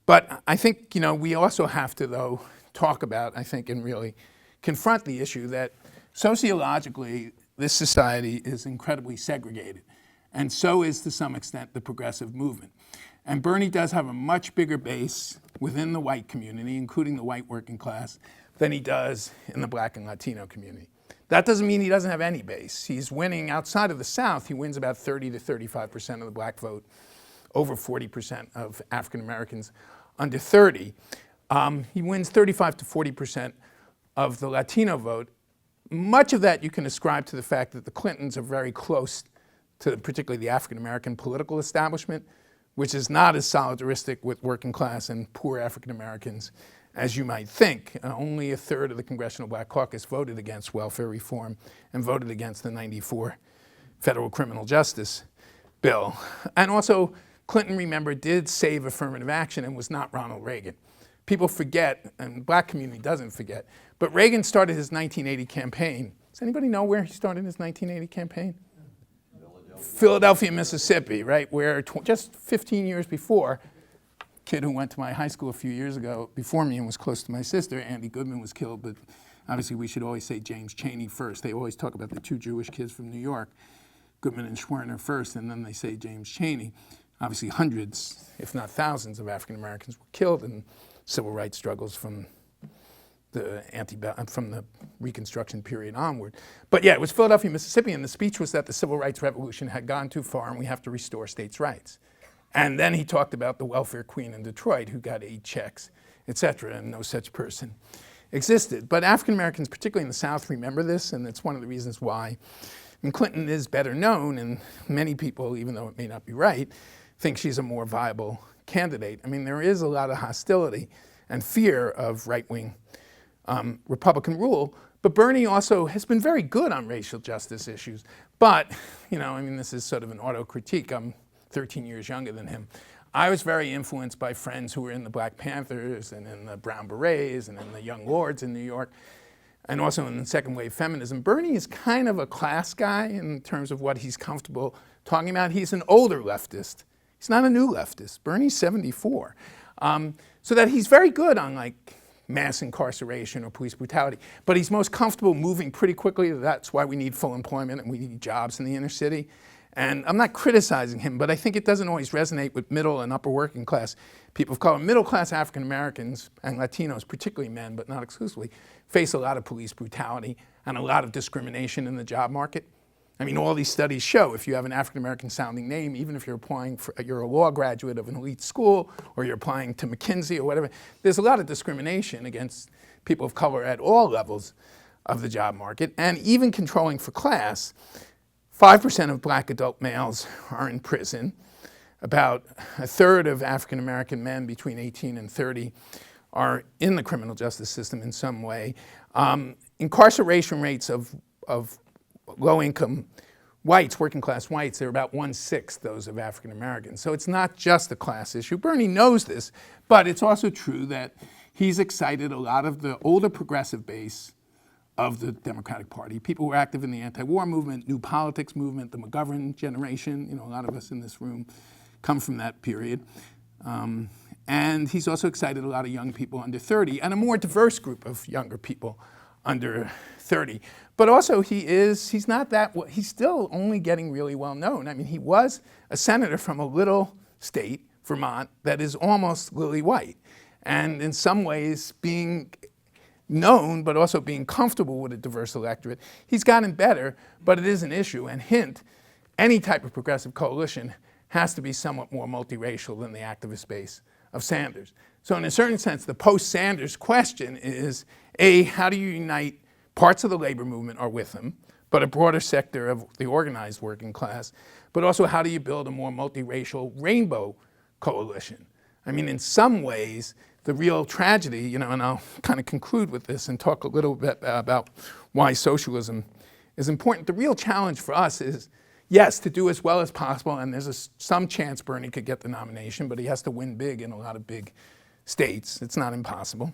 But I think, we also have to, though, talk about, I think, and really confront the issue that sociologically, this society is incredibly segregated. And so is, to some extent, the progressive movement. And Bernie does have a much bigger base within the white community, including the white working class, than he does in the black and Latino community. That doesn't mean he doesn't have any base. He's winning outside of the South. He wins about 30 to 35% of the black vote, over 40% of African Americans under 30. He wins 35 to 40% of the Latino vote. Much of that you can ascribe to the fact that the Clintons are very close to particularly the African American political establishment, which is not as solidaristic with working class and poor African Americans as you might think. Only a third of the Congressional Black Caucus voted against welfare reform and voted against the '94 federal criminal justice bill. And also, Clinton, remember, did save affirmative action and was not Ronald Reagan. People forget, and the black community doesn't forget, but Reagan started his 1980 campaign. Does anybody know where he started his 1980 campaign? Philadelphia, Mississippi, right, where just 15 years before, a kid who went to my high school a few years ago before me and was close to my sister, Andy Goodman, was killed, but obviously we should always say James Chaney first. They always talk about the two Jewish kids from New York, Goodman and Schwartz first, and then they say James Chaney. Obviously hundreds, if not thousands, of African Americans were killed in civil rights struggles from the Reconstruction period onward. But yeah, it was Philadelphia, Mississippi, and the speech was that the civil rights revolution had gone too far and we have to restore states' rights. And then he talked about the welfare queen in Detroit who got 8 checks, et cetera, and no such person existed. But African Americans, particularly in the South, remember this, and it's one of the reasons why, and Clinton is better known, and many people, even though it may not be right, think she's a more viable candidate. I mean, there is a lot of hostility and fear of right-wing Republican rule, but Bernie also has been very good on racial justice issues. But, this is sort of an auto-critique. I'm 13 years younger than him. I was very influenced by friends who were in the Black Panthers and in the Brown Berets and in the Young Lords in New York, and also in the second wave feminism. Bernie is kind of a class guy in terms of what he's comfortable talking about. He's an older leftist. He's not a new leftist. Bernie's 74. So that he's very good on mass incarceration or police brutality, but he's most comfortable moving pretty quickly. That's why we need full employment and we need jobs in the inner city. And I'm not criticizing him, but I think it doesn't always resonate with middle and upper working class people of color. Middle class African Americans and Latinos, particularly men, but not exclusively, face a lot of police brutality and a lot of discrimination in the job market. I mean, all these studies show if you have an African American sounding name, even if you're you're a law graduate of an elite school or you're applying to McKinsey or whatever, there's a lot of discrimination against people of color at all levels of the job market. And even controlling for class, 5% of black adult males are in prison. About a third of African American men between 18 and 30 are in the criminal justice system in some way. Incarceration rates of low-income whites, working class whites, they're about 1/6 those of African Americans. So it's not just a class issue. Bernie knows this, but it's also true that he's excited a lot of the older progressive base of the Democratic Party. People who are active in the anti-war movement, new politics movement, the McGovern generation. A lot of us in this room come from that period. And he's also excited a lot of young people under 30 and a more diverse group of younger people under 30. But also he's still only getting really well known. I mean, he was a senator from a little state, Vermont, that is almost lily white. And in some ways being known, but also being comfortable with a diverse electorate. He's gotten better, but it is an issue. And hint, any type of progressive coalition has to be somewhat more multiracial than the activist base of Sanders. So in a certain sense, the post-Sanders question is, A, how do you unite parts of the labor movement are with him, but a broader sector of the organized working class, but also how do you build a more multiracial rainbow coalition? I mean, in some ways, the real tragedy, and I'll kind of conclude with this and talk a little bit about why socialism is important. The real challenge for us is, yes, to do as well as possible, and there's some chance Bernie could get the nomination, but he has to win big in a lot of big states. It's not impossible.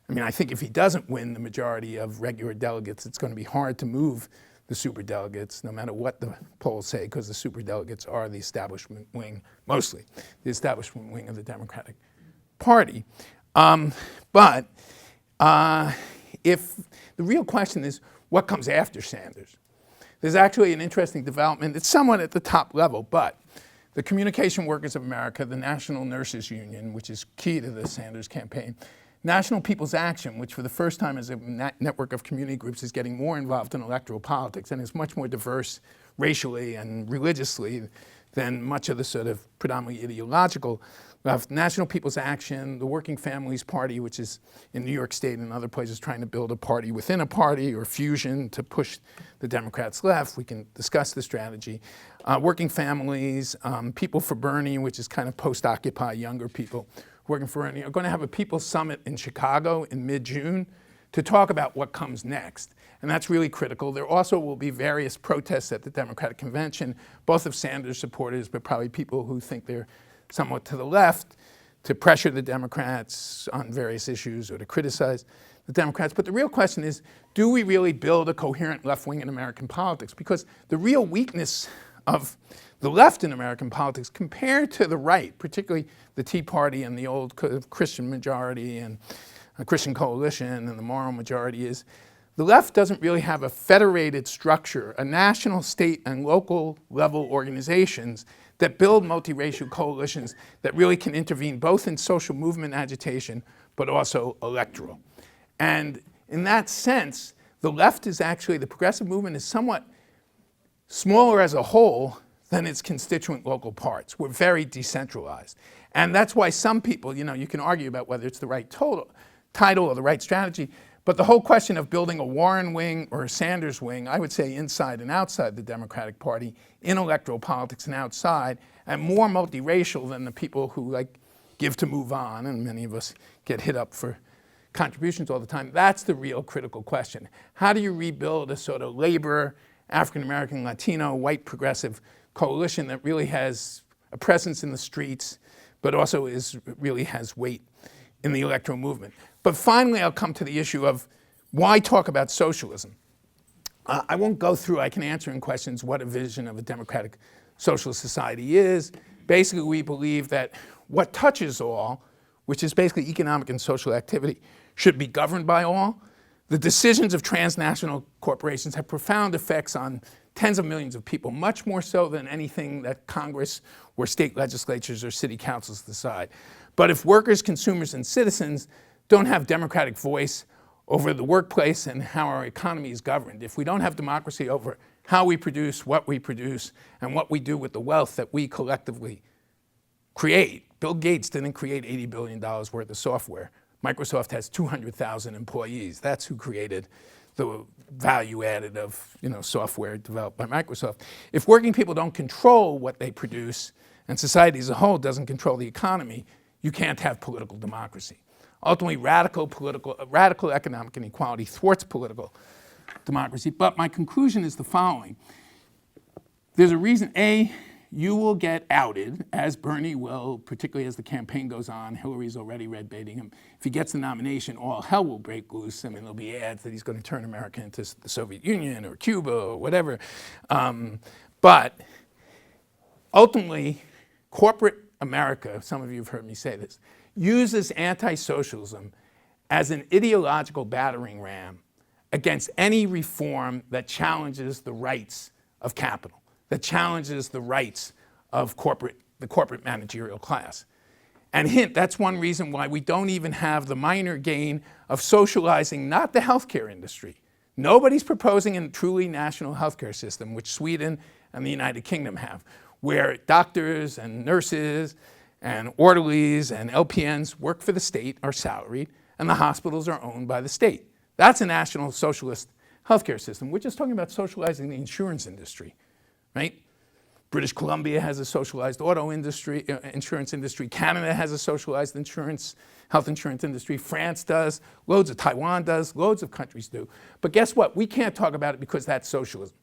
I mean, I think if he doesn't win the majority of regular delegates, it's going to be hard to move the superdelegates, no matter what the polls say, because the superdelegates are the establishment wing, mostly, the establishment wing of the Democratic party. But if the real question is what comes after Sanders, there's actually an interesting development. It's somewhat at the top level, but the Communication Workers of America, the National Nurses Union, which is key to the Sanders campaign, National People's Action, which for the first time as a network of community groups is getting more involved in electoral politics and is much more diverse racially and religiously than much of the sort of predominantly ideological left. National People's Action, the Working Families Party, which is in New York State and other places trying to build a party within a party or fusion to push the Democrats left. We can discuss the strategy. Working Families, People for Bernie, which is kind of post-Occupy younger people working for Bernie, are going to have a People's Summit in Chicago in mid-June to talk about what comes next. And that's really critical. There also will be various protests at the Democratic Convention, both of Sanders supporters, but probably people who think they're somewhat to the left, to pressure the Democrats on various issues or to criticize the Democrats. But the real question is, do we really build a coherent left wing in American politics? Because the real weakness of the left in American politics compared to the right, particularly the Tea Party and the old Christian majority and a Christian coalition and the moral majority, is the left doesn't really have a federated structure, a national, state, and local level organizations that build multiracial coalitions that really can intervene both in social movement agitation but also electoral. And in that sense, the left is actually, the progressive movement is somewhat smaller as a whole than its constituent local parts. We're very decentralized. And that's why some people, you can argue about whether it's the right title or the right strategy, but the whole question of building a Warren wing or a Sanders wing, I would say inside and outside the Democratic Party, in electoral politics and outside, and more multiracial than the people who give to move on, and many of us get hit up for contributions all the time. That's the real critical question. How do you rebuild a sort of labor, African-American, Latino, white progressive coalition that really has a presence in the streets, but also really has weight in the electoral movement? But finally, I'll come to the issue of why talk about socialism. I won't go through, I can answer in questions what a vision of a democratic socialist society is. Basically, we believe that what touches all, which is basically economic and social activity, should be governed by all. The decisions of transnational corporations have profound effects on tens of millions of people, much more so than anything that Congress or state legislatures or city councils decide. But if workers, consumers, and citizens don't have democratic voice over the workplace and how our economy is governed, if we don't have democracy over how we produce, what we produce, and what we do with the wealth that we collectively create. Bill Gates didn't create $80 billion worth of software. Microsoft has 200,000 employees. That's who created the value added of software developed by Microsoft. If working people don't control what they produce, and society as a whole doesn't control the economy, you can't have political democracy. Ultimately, radical economic inequality thwarts political democracy. But my conclusion is the following. There's a reason, A, you will get outed, as Bernie will, particularly as the campaign goes on. Hillary's already red baiting him. If he gets the nomination, all hell will break loose. I mean, there'll be ads that he's going to turn America into the Soviet Union or Cuba or whatever. But ultimately, corporate America, some of you have heard me say this, uses anti-socialism as an ideological battering ram against any reform that challenges the rights of capital, that challenges the rights of the corporate managerial class. And hint, that's one reason why we don't even have the minor gain of socializing not the healthcare industry. Nobody's proposing a truly national healthcare system, which Sweden and the United Kingdom have, where doctors and nurses and orderlies and LPNs work for the state, are salaried, and the hospitals are owned by the state. That's a national socialist healthcare system. We're just talking about socializing the insurance industry, right? British Columbia has a socialized auto industry, insurance industry. Canada has a socialized health insurance industry. France does. Loads of Taiwan does. Loads of countries do. But guess what? We can't talk about it because that's socialism.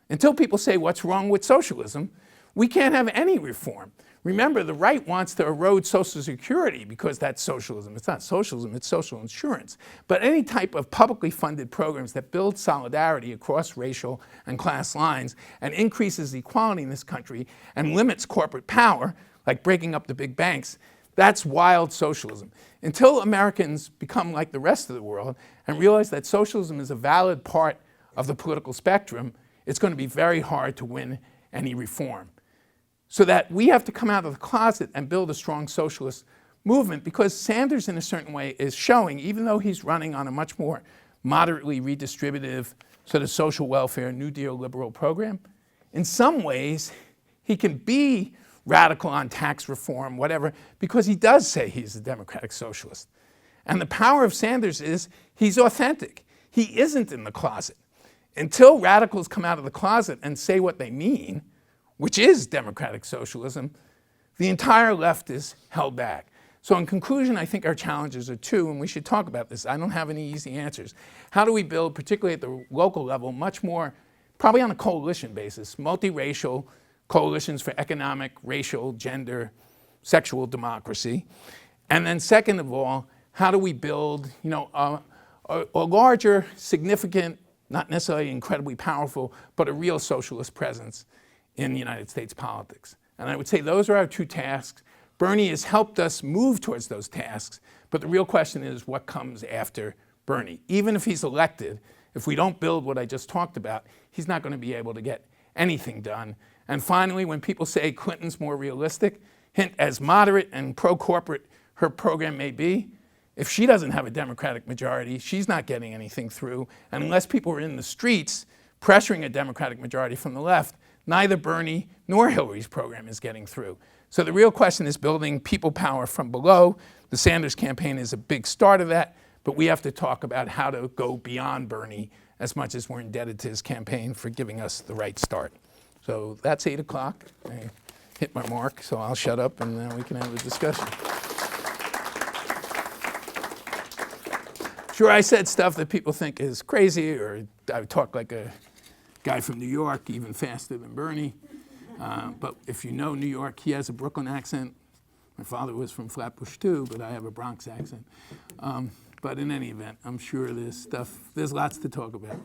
Until people say what's wrong with socialism, we can't have any reform. Remember, the right wants to erode Social Security because that's socialism. It's not socialism, it's social insurance. But any type of publicly funded programs that build solidarity across racial and class lines and increases equality in this country and limits corporate power, like breaking up the big banks, That's wild socialism. Until Americans become like the rest of the world and realize that socialism is a valid part of the political spectrum, it's going to be very hard to win any reform. So that we have to come out of the closet and build a strong socialist movement, because Sanders, in a certain way, is showing, even though he's running on a much more moderately redistributive sort of social welfare, New Deal liberal program, in some ways, he can be radical on tax reform, whatever, because he does say he's a democratic socialist. And the power of Sanders is he's authentic. He isn't in the closet. Until radicals come out of the closet and say what they mean, which is democratic socialism, the entire left is held back. So in conclusion, I think our challenges are two, and we should talk about this. I don't have any easy answers. How do we build, particularly at the local level, much more, probably on a coalition basis, multiracial coalitions for economic, racial, gender, sexual democracy? And then second of all, how do we build a larger, significant, not necessarily incredibly powerful, but a real socialist presence in the United States politics? And I would say those are our two tasks. Bernie has helped us move towards those tasks, but the real question is what comes after Bernie. Even if he's elected, if we don't build what I just talked about, he's not going to be able to get anything done. And finally, when people say Clinton's more realistic, hint, as moderate and pro-corporate her program may be, if she doesn't have a Democratic majority, she's not getting anything through. And unless people are in the streets pressuring a Democratic majority from the left, neither Bernie nor Hillary's program is getting through. So the real question is building people power from below. The Sanders campaign is a big start of that, but we have to talk about how to go beyond Bernie as much as we're indebted to his campaign for giving us the right start. So that's 8 o'clock. I hit my mark, so I'll shut up and then we can have a discussion. Sure, I said stuff that people think is crazy, or I talk like a guy from New York, even faster than Bernie. But if you know New York, he has a Brooklyn accent. My father was from Flatbush too, but I have a Bronx accent. But in any event, I'm sure there's lots to talk about.